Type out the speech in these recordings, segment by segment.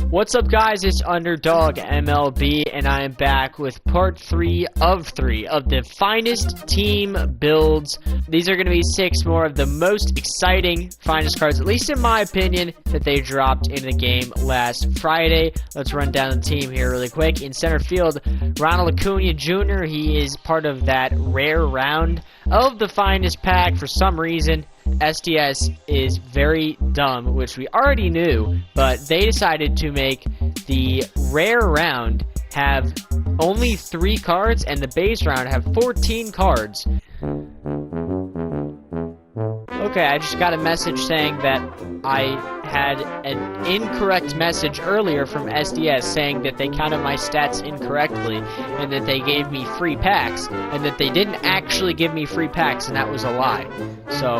What's up, guys? It's Underdog MLB, and I am back with part 3 of the finest team builds. These are going to be 6 more of the most exciting finest cards, at least in my opinion, that they dropped in the game last Friday. Let's run down the team here really quick. In center field, Ronald Acuna Jr. He is part of that rare round of the finest pack. For some reason, SDS is very dumb, which we already knew, but they decided to make the rare round have only 3 cards and the base round have 14 cards. Okay, I just got a message saying that I had an incorrect message earlier from SDS saying that they counted my stats incorrectly and that they gave me free packs and that they didn't actually give me free packs, and that was a lie. So,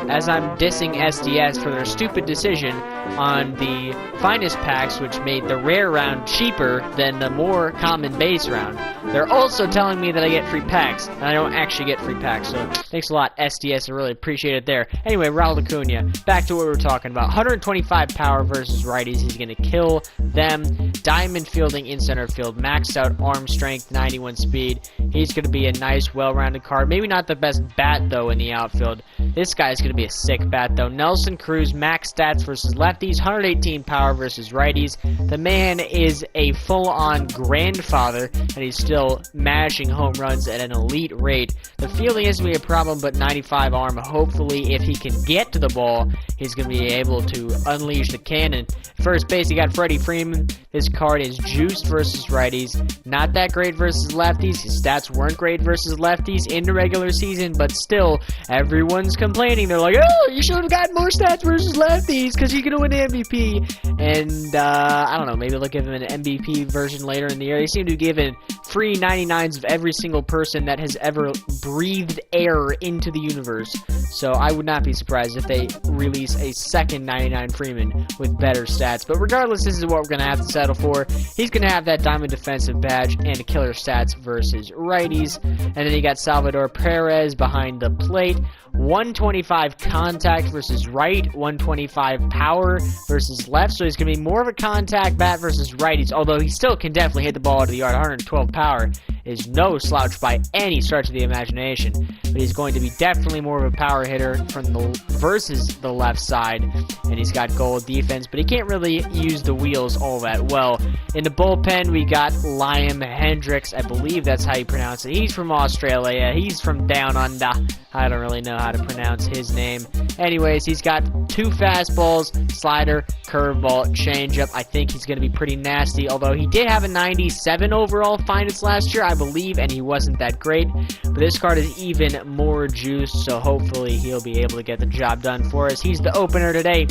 as I'm dissing SDS for their stupid decision on the finest packs, which made the rare round cheaper than the more common base round, they're also telling me that I get free packs, and I don't actually get free packs. So thanks a lot, SDS. I really appreciate it there. Anyway, Ronald Acuna, back to what we were talking about. 125 power versus righties. He's going to kill them. Diamond fielding in center field. Maxed out arm strength, 91 speed. He's going to be a nice, well-rounded card. Maybe not the best bat, though, in the outfield. This guy's going to be a sick bat, though. Nelson Cruz, max stats versus lefties. 118 power versus righties. The man is a full-on grandfather, and he's still mashing home runs at an elite rate. The fielding isn't going to be a problem, but 95 arm. Hopefully, if he can get to the ball, he's going to be able to unleash the cannon. First base, you got Freddie Freeman. This card is juiced versus righties. Not that great versus lefties. His stats weren't great versus lefties in the regular season, but still, everyone's complaining. They're like, oh, you should have gotten more stats versus lefties because you're going to win the MVP. And, I don't know, maybe they'll give him an MVP version later in the year. They seem to be giving free 99s of every single person that has ever breathed air into the universe. So I would not be surprised if they release a second 99 Freeman with better stats. But regardless, this is what we're going to have to settle for. He's going to have that diamond defensive badge and a killer stats versus righties. And then you got Salvador Perez behind the plate. 125 contact versus right, 125 power versus left, so he's going to be more of a contact bat versus righties, although he still can definitely hit the ball out of the yard. 112 power is no slouch by any stretch of the imagination, but he's going to be definitely more of a power hitter from the versus the left side, and he's got gold defense, but he can't really use the wheels all that well. In the bullpen, we got Hendriks, I believe that's how you pronounce it. He's from Australia, he's from down under. I don't really know how to pronounce his name. Anyways, he's got 2 fastballs, slider, curveball, changeup. I think he's going to be pretty nasty, although he did have a 97 overall finest last year, I believe, and he wasn't that great. But this card is even more juiced, so hopefully he'll be able to get the job done for us. He's the opener today.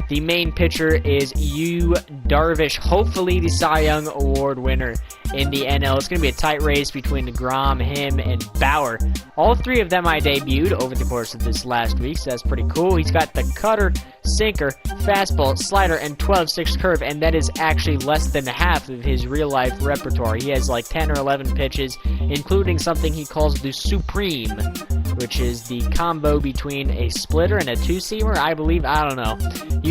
The main pitcher is Darvish, hopefully the Cy Young Award winner in the NL. It's going to be a tight race between DeGrom, him, and Bauer. All 3 of them I debuted over the course of this last week, so that's pretty cool. He's got the cutter, sinker, fastball, slider, and 12-6 curve, and that is actually less than half of his real-life repertoire. He has like 10 or 11 pitches, including something he calls the Supreme, which is the combo between a splitter and a 2-seamer, I believe. I don't know.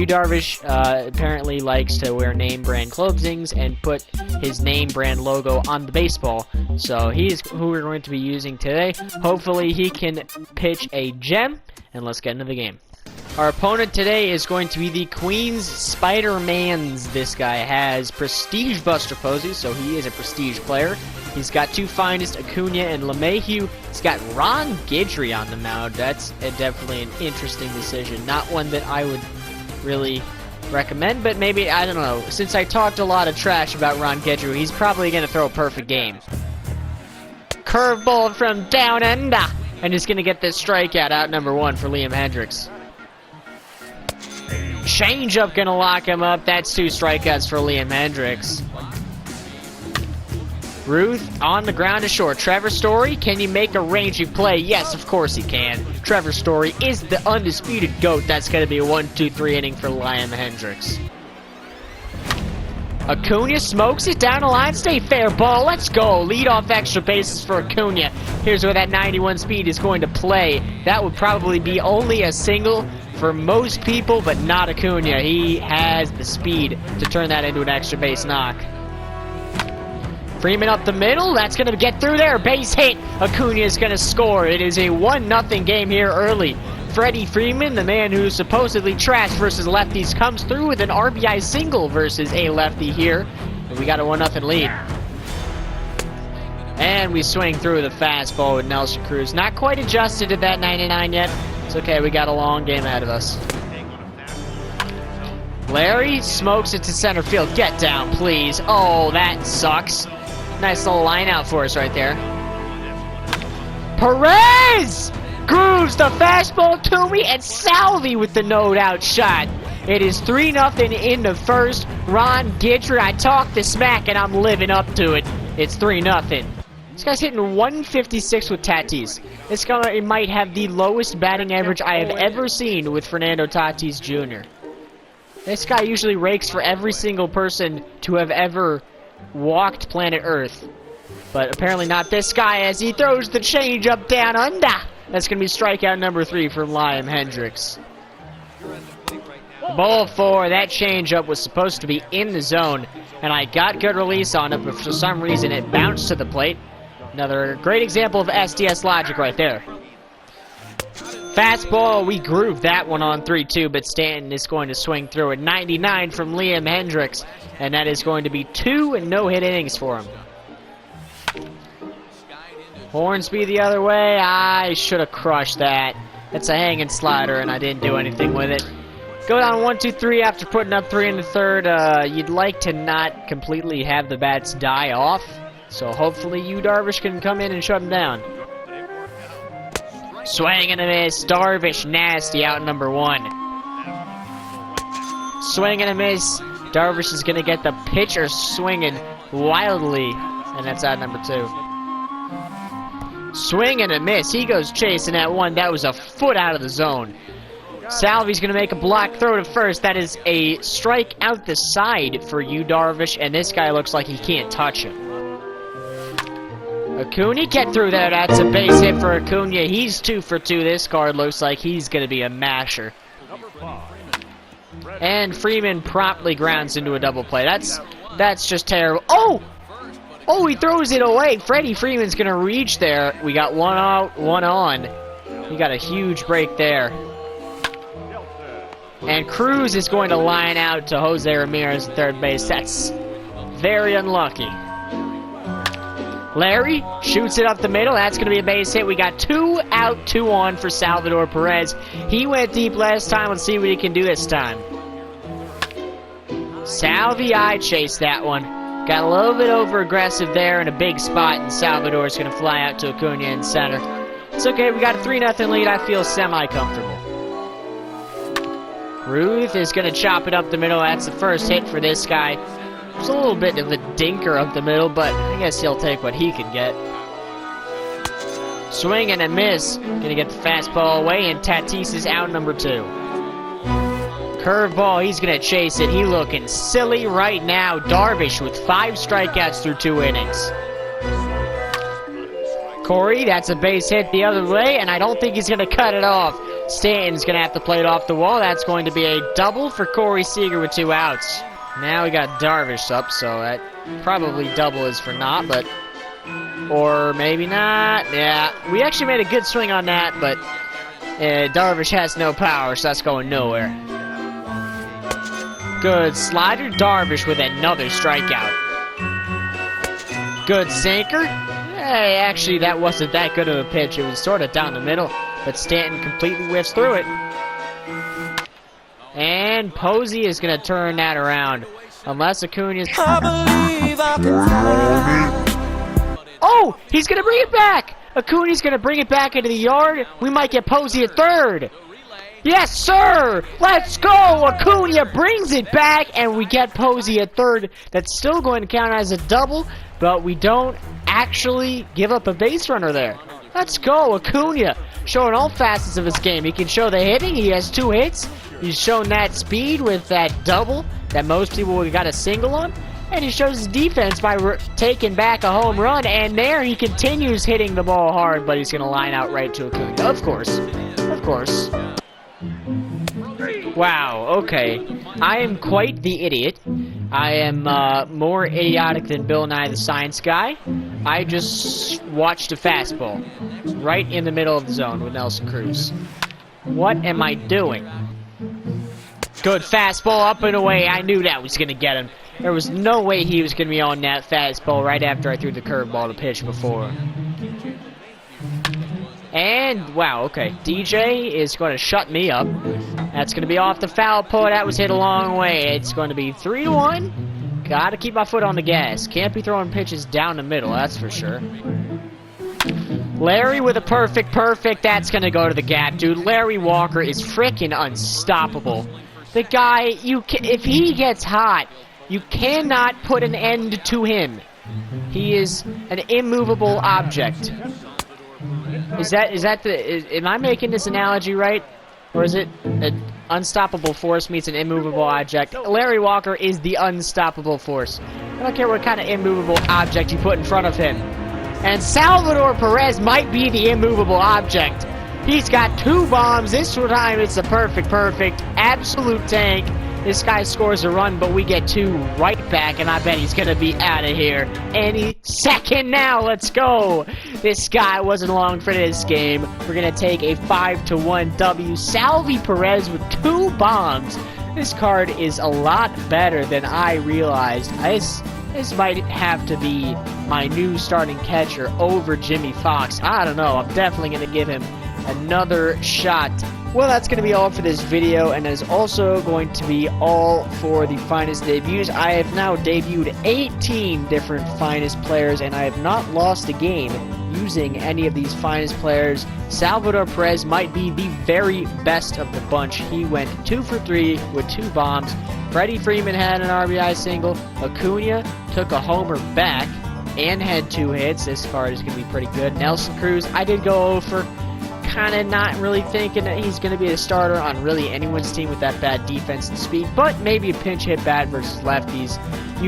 Darvish apparently likes to wear name-brand clothings and put his name-brand logo on the baseball, so he's who we're going to be using today. Hopefully he can pitch a gem, and let's get into the game. Our opponent today is going to be the Queens Spider-Mans. This guy has Prestige Buster Posey, so he is a prestige player. He's got 2 finest, Acuna and LeMahieu. He's got Ron Guidry on the mound. That's definitely an interesting decision. Not one that I would really recommend, but maybe, I don't know. Since I talked a lot of trash about Ron Guidry, he's probably going to throw a perfect game. Curveball from down under. And he's going to get this strikeout out number 1 for Hendriks. Changeup going to lock him up. That's 2 strikeouts for Hendriks. Ruth on the ground to short. Trevor Story, can you make a rangy play? Yes, of course he can. Trevor Story is the undisputed GOAT. That's going to be a 1-2-3 inning for Hendriks. Acuna smokes it down the line. Stay fair ball. Let's go. Lead off extra bases for Acuna. Here's where that 91 speed is going to play. That would probably be only a single, for most people, but not Acuna. He has the speed to turn that into an extra base knock. Freeman up the middle. That's going to get through there. Base hit. Acuna is going to score. It is a 1-0 game here early. Freddie Freeman, the man who's supposedly trash versus lefties, comes through with an RBI single versus a lefty here. And we got a 1-0 lead. And we swing through the fastball with Nelson Cruz. Not quite adjusted to that 99 yet. It's okay, we got a long game ahead of us. Larry smokes it to center field. Get down, please. Oh, that sucks. Nice little line out for us right there. Perez! Grooves the fastball to me, and Salvi with the no-doubt shot. It is 3-0 in the first. Ron Gidger, I talked the smack, and I'm living up to it. It's 3-0. This guy's hitting 156 with Tatis. This guy might have the lowest batting average I have ever seen with Fernando Tatis Jr. This guy usually rakes for every single person to have ever walked planet Earth. But apparently not this guy as he throws the changeup down under. That's going to be strikeout number 3 from Hendriks. Ball 4, that changeup was supposed to be in the zone, and I got good release on it, but for some reason it bounced to the plate. Another great example of SDS logic right there. Fastball, we grooved that one on 3-2, but Stanton is going to swing through at 99 from Hendriks, and that is going to be 2 no-hit innings for him. Hornsby the other way. I should have crushed that. It's a hanging slider, and I didn't do anything with it. Go down 1-2-3 after putting up 3 in the third. You'd like to not completely have the bats die off, so hopefully you, Darvish, can come in and shut them down. Swing and a miss. Darvish nasty out number 1. Swing and a miss. Darvish is going to get the pitcher swinging wildly, and that's out number 2. Swing and a miss. He goes chasing that one. That was a foot out of the zone. Salvi's going to make a block throw to first. That is a strike out the side for you, Darvish, and this guy looks like he can't touch him. Acuna, get through there. That's a base hit for Acuna. He's 2 for 2. This card looks like he's going to be a masher. And Freeman promptly grounds into a double play. That's just terrible. Oh! Oh, he throws it away. Freddie Freeman's going to reach there. We got 1 out, 1 on. He got a huge break there. And Cruz is going to line out to Jose Ramirez at third base. That's very unlucky. Larry shoots it up the middle. That's going to be a base hit. We got 2 out, 2 on for Salvador Perez. He went deep last time. Let's see what he can do this time. Salvi eye chased that one. Got a little bit over-aggressive there in a big spot, and Salvador's going to fly out to Acuna in center. It's okay. We got a 3-0 lead. I feel semi-comfortable. Ruth is going to chop it up the middle. That's the first hit for this guy. There's a little bit of a dinker up the middle, but I guess he'll take what he can get. Swing and a miss. Going to get the fastball away, and Tatis is out number 2. Curveball, he's going to chase it. He looking silly right now. Darvish with 5 strikeouts through 2 innings. Corey, that's a base hit the other way, and I don't think he's going to cut it off. Stanton's going to have to play it off the wall. That's going to be a double for Corey Seager with 2 outs. Now we got Darvish up, so that probably double is for not, but... Or maybe not. Yeah, we actually made a good swing on that, but Darvish has no power, so that's going nowhere. Good slider. Darvish with another strikeout. Good sinker. Hey, actually, that wasn't that good of a pitch. It was sort of down the middle, but Stanton completely whiffs through it. And Posey is going to turn that around. Unless Acuna's... Oh! He's going to bring it back! Acuna's going to bring it back into the yard. We might get Posey at third. Yes, sir! Let's go! Acuna brings it back, and we get Posey at third. That's still going to count as a double, but we don't actually give up a base runner there. Let's go, Acuna. Showing all facets of his game. He can show the hitting. He has 2 hits. He's shown that speed with that double that most people got a single on. And he shows his defense by taking back a home run. And there he continues hitting the ball hard, but he's going to line out right to Acuna. Of course. Of course. Wow, okay. I am quite the idiot. I am more idiotic than Bill Nye the Science Guy. I just watched a fastball right in the middle of the zone with Nelson Cruz. What am I doing? Good fastball up and away. I knew that was going to get him. There was no way he was going to be on that fastball right after I threw the curveball to pitch before. And, wow, okay. DJ is going to shut me up. That's going to be off the foul pole. That was hit a long way. It's going to be 3-1. Got to keep my foot on the gas. Can't be throwing pitches down the middle, that's for sure. Larry with a perfect. That's going to go to the gap, dude. Larry Walker is freaking unstoppable. The guy, if he gets hot, you cannot put an end to him. He is an immovable object. Am I making this analogy right? Or is it an unstoppable force meets an immovable object? Larry Walker is the unstoppable force. I don't care what kind of immovable object you put in front of him. And Salvador Perez might be the immovable object. He's got 2 bombs. This time it's a perfect, absolute tank. This guy scores a run, but we get 2 right back, and I bet he's going to be out of here any second now. Let's go. This guy wasn't long for this game. We're going to take a 5-1 W. Salvi Perez with 2 bombs. This card is a lot better than I realized. This might have to be my new starting catcher over Jimmy Fox. I don't know. I'm definitely going to give him another shot. Well, that's going to be all for this video, and that is also going to be all for the finest debuts. I have now debuted 18 different finest players, and I have not lost a game using any of these finest players. Salvador Perez might be the very best of the bunch. He went 2 for 3 with 2 bombs. Freddie Freeman had an RBI single. Acuna took a homer back and had 2 hits. This card is going to be pretty good. Nelson Cruz, I did go over. Kind of not really thinking that he's going to be a starter on really anyone's team with that bad defense and speed, but maybe a pinch hit bat versus lefties.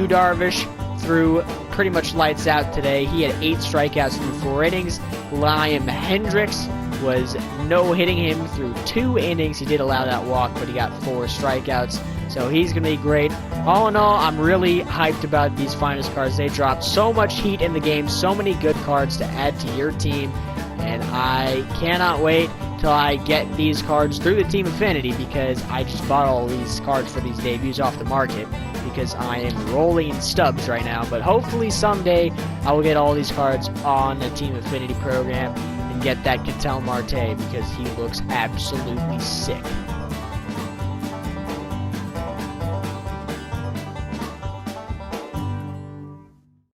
Darvish threw pretty much lights out today. He had 8 strikeouts through 4 innings. Hendriks was no-hitting him through 2 innings. He did allow that walk, but he got 4 strikeouts, so he's going to be great. All in all, I'm really hyped about these finest cards. They dropped so much heat in the game, so many good cards to add to your team. And I cannot wait till I get these cards through the Team Affinity, because I just bought all these cards for these debuts off the market because I am rolling in stubs right now. But hopefully someday I will get all these cards on the Team Affinity program and get that Ketel Marte, because he looks absolutely sick.